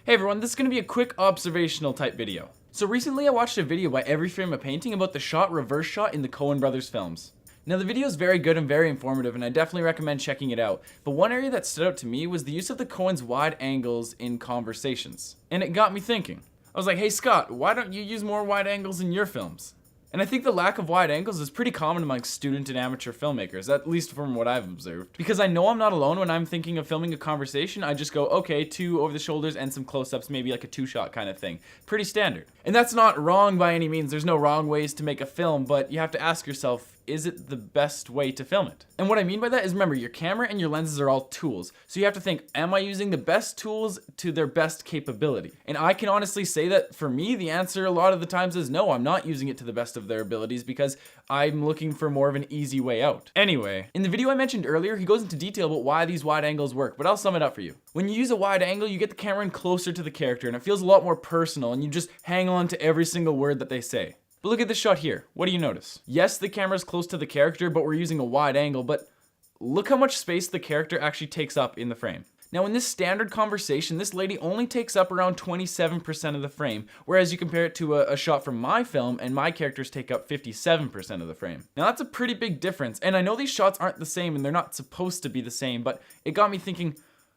Hey everyone, this is going to be a quick observational type video. So recently I watched a video by Every Frame a Painting about the shot reverse shot in the Coen brothers films. Now the video is very good and very informative and I definitely recommend checking it out, but one area that stood out to me was the use of the Coen's wide angles in conversations. And it got me thinking. I was like, hey Scott, why don't you use more wide angles in your films? And I think the lack of wide angles is pretty common amongst student and amateur filmmakers, at least from what I've observed. Because I know I'm not alone when I'm thinking of filming a conversation, I just go, okay, 2 over the shoulders and some close-ups, maybe like a 2-shot kind of thing. Pretty standard. And that's not wrong by any means, there's no wrong ways to make a film, but you have to ask yourself, is it the best way to film it? And what I mean by that is, remember, your camera and your lenses are all tools. So you have to think, am I using the best tools to their best capability? And I can honestly say that for me, the answer a lot of the times is no, I'm not using it to the best of their abilities because I'm looking for more of an easy way out. Anyway, in the video I mentioned earlier, he goes into detail about why these wide angles work, but I'll sum it up for you. When you use a wide angle, you get the camera in closer to the character and it feels a lot more personal and you just hang on to every single word that they say. But look at this shot here. What do you notice? Yes, the camera's close to the character, but we're using a wide angle, but look how much space the character actually takes up in the frame. Now in this standard conversation, this lady only takes up around 27% of the frame, whereas you compare it to a shot from my film and my characters take up 57% of the frame. Now that's a pretty big difference, and I know these shots aren't the same and they're not supposed to be the same, but it got me thinking,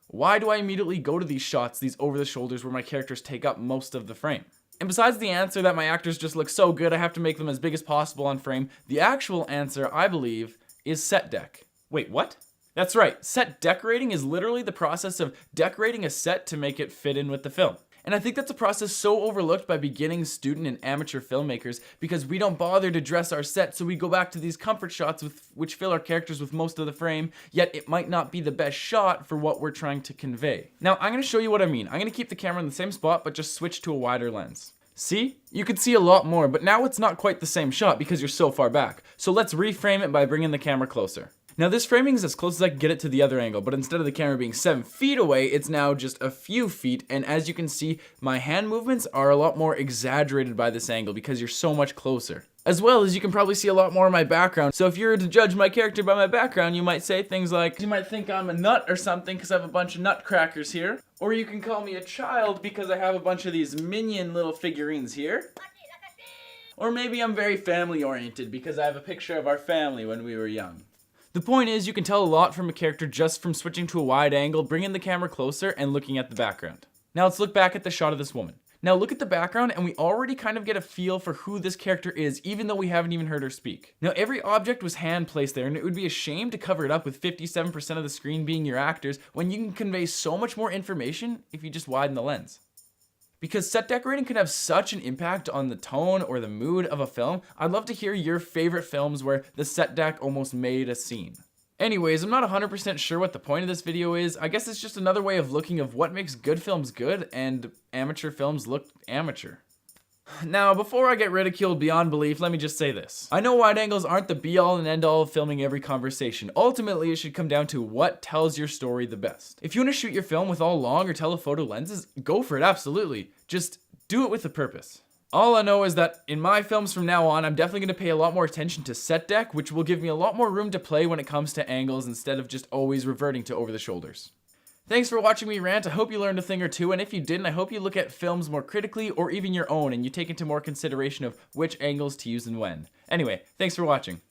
why do I immediately go to these shots, these over the shoulders where my characters take up most of the frame? And besides the answer that my actors just look so good I have to make them as big as possible on frame, the actual answer, I believe, is set dec. Wait, what? That's right, set decorating is literally the process of decorating a set to make it fit in with the film. And I think that's a process so overlooked by beginning student and amateur filmmakers because we don't bother to dress our set, so we go back to these comfort shots which fill our characters with most of the frame, yet it might not be the best shot for what we're trying to convey. Now I'm going to show you what I mean. I'm going to keep the camera in the same spot but just switch to a wider lens. See? You could see a lot more, but now it's not quite the same shot because you're so far back. So let's reframe it by bringing the camera closer. Now this framing is as close as I can get it to the other angle, but instead of the camera being 7 feet away, it's now just a few feet, and as you can see, my hand movements are a lot more exaggerated by this angle because you're so much closer. As well as you can probably see a lot more of my background, so if you were to judge my character by my background, you might say things like, you might think I'm a nut or something because I have a bunch of nutcrackers here, or you can call me a child because I have a bunch of these minion little figurines here. Or maybe I'm very family oriented because I have a picture of our family when we were young. The point is, you can tell a lot from a character just from switching to a wide angle, bringing the camera closer, and looking at the background. Now let's look back at the shot of this woman. Now look at the background and we already kind of get a feel for who this character is, even though we haven't even heard her speak. Now every object was hand placed there and it would be a shame to cover it up with 57% of the screen being your actors when you can convey so much more information if you just widen the lens. Because set decorating can have such an impact on the tone or the mood of a film, I'd love to hear your favorite films where the set dec almost made a scene. Anyways, I'm not 100% sure what the point of this video is. I guess it's just another way of looking at what makes good films good and amateur films look amateur. Now, before I get ridiculed beyond belief, let me just say this. I know wide angles aren't the be-all and end-all of filming every conversation. Ultimately, it should come down to what tells your story the best. If you want to shoot your film with all long or telephoto lenses, go for it, absolutely. Just do it with a purpose. All I know is that in my films from now on, I'm definitely going to pay a lot more attention to set dec, which will give me a lot more room to play when it comes to angles instead of just always reverting to over the shoulders. Thanks for watching me rant. I hope you learned a thing or two, and if you didn't, I hope you look at films more critically or even your own and you take into more consideration of which angles to use and when. Anyway, thanks for watching.